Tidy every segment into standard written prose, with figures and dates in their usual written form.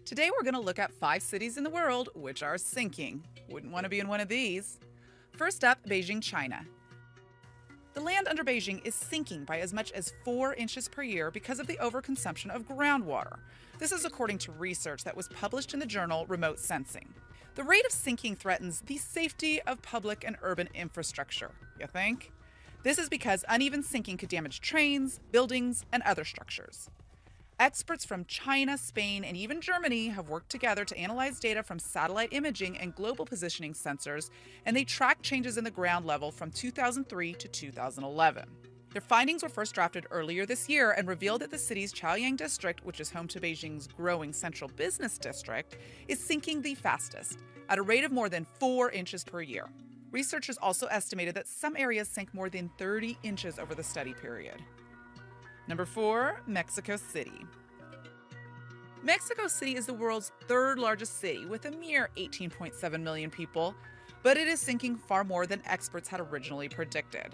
Today we're going to look at 5 cities in the world which are sinking. Wouldn't want to be in one of these. First up, Beijing, China. The land under Beijing is sinking by as much as 4 inches per year because of the overconsumption of groundwater. This is according to research that was published in the journal Remote Sensing. The rate of sinking threatens the safety of public and urban infrastructure, you think? This is because uneven sinking could damage trains, buildings, and other structures. Experts from China, Spain, and even Germany have worked together to analyze data from satellite imaging and global positioning sensors, and they tracked changes in the ground level from 2003 to 2011. Their findings were first drafted earlier this year and revealed that the city's Chaoyang district, which is home to Beijing's growing central business district, is sinking the fastest, at a rate of more than 4 inches per year. Researchers also estimated that some areas sank more than 30 inches over the study period. Number 4, Mexico City. Mexico City is the world's 3rd largest city with a mere 18.7 million people, but it is sinking far more than experts had originally predicted.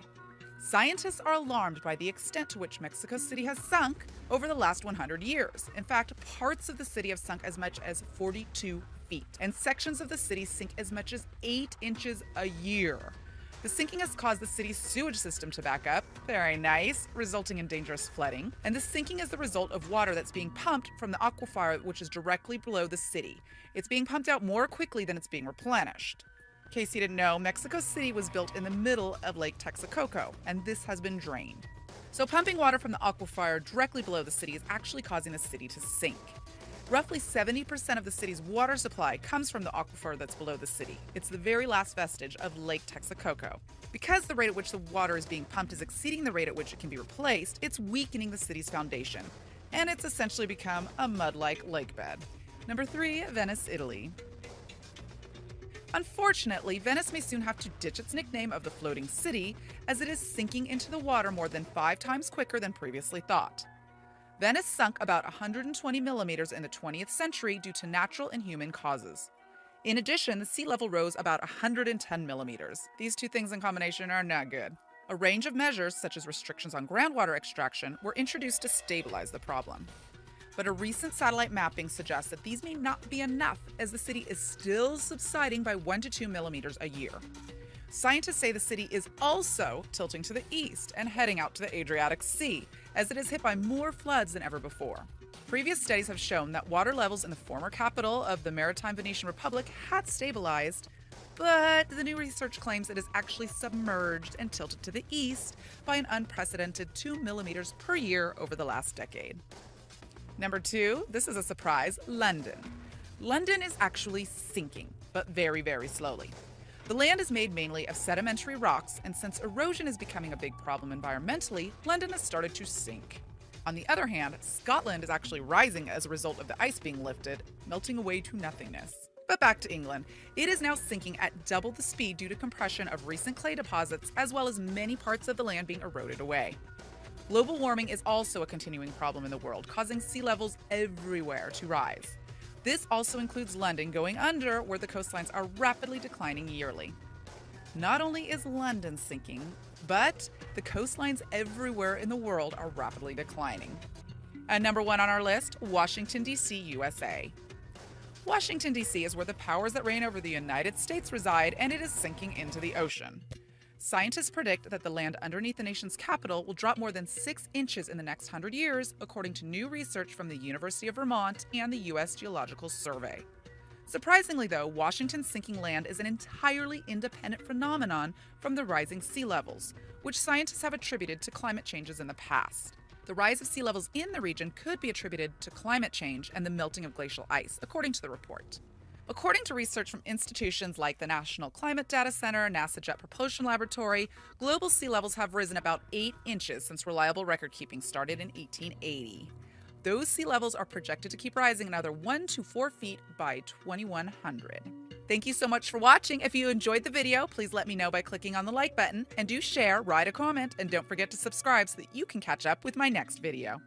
Scientists are alarmed by the extent to which Mexico City has sunk over the last 100 years. In fact, parts of the city have sunk as much as 42 feet, and sections of the city sink as much as 8 inches a year. The sinking has caused the city's sewage system to back up, very nice, resulting in dangerous flooding. And the sinking is the result of water that's being pumped from the aquifer, which is directly below the city. It's being pumped out more quickly than it's being replenished. In case you didn't know, Mexico City was built in the middle of Lake Texcoco, and this has been drained. So pumping water from the aquifer directly below the city is actually causing the city to sink. Roughly 70% of the city's water supply comes from the aquifer that's below the city. It's the very last vestige of Lake Texcoco. Because the rate at which the water is being pumped is exceeding the rate at which it can be replaced, it's weakening the city's foundation, and it's essentially become a mud-like lake bed. Number 3, Venice, Italy. Unfortunately, Venice may soon have to ditch its nickname of the floating city, as it is sinking into the water more than 5 times quicker than previously thought. Venice sunk about 120 millimeters in the 20th century due to natural and human causes. In addition, the sea level rose about 110 millimeters. These two things in combination are not good. A range of measures, such as restrictions on groundwater extraction, were introduced to stabilize the problem. But a recent satellite mapping suggests that these may not be enough, as the city is still subsiding by 1 to 2 millimeters a year. Scientists say the city is also tilting to the east and heading out to the Adriatic Sea, as it is hit by more floods than ever before. Previous studies have shown that water levels in the former capital of the maritime Venetian Republic had stabilized, but the new research claims it is actually submerged and tilted to the east by an unprecedented 2 millimeters per year over the last decade. Number 2, this is a surprise, London. London is actually sinking, but very, very slowly. The land is made mainly of sedimentary rocks, and since erosion is becoming a big problem environmentally, London has started to sink. On the other hand, Scotland is actually rising as a result of the ice being lifted, melting away to nothingness. But back to England. It is now sinking at double the speed due to compression of recent clay deposits, as well as many parts of the land being eroded away. Global warming is also a continuing problem in the world, causing sea levels everywhere to rise. This also includes London going under, where the coastlines are rapidly declining yearly. Not only is London sinking, but the coastlines everywhere in the world are rapidly declining. And number 1 on our list, Washington, D.C., USA. Washington, D.C. is where the powers that reign over the United States reside, and it is sinking into the ocean. Scientists predict that the land underneath the nation's capital will drop more than 6 inches in the next 100 years, according to new research from the University of Vermont and the U.S. Geological Survey. Surprisingly, though, Washington's sinking land is an entirely independent phenomenon from the rising sea levels, which scientists have attributed to climate changes in the past. The rise of sea levels in the region could be attributed to climate change and the melting of glacial ice, according to the report. According to research from institutions like the National Climate Data Center, NASA Jet Propulsion Laboratory, global sea levels have risen about 8 inches since reliable record-keeping started in 1880. Those sea levels are projected to keep rising another 1 to 4 feet by 2100. Thank you so much for watching. If you enjoyed the video, please let me know by clicking on the like button, and do share, write a comment, and don't forget to subscribe so that you can catch up with my next video.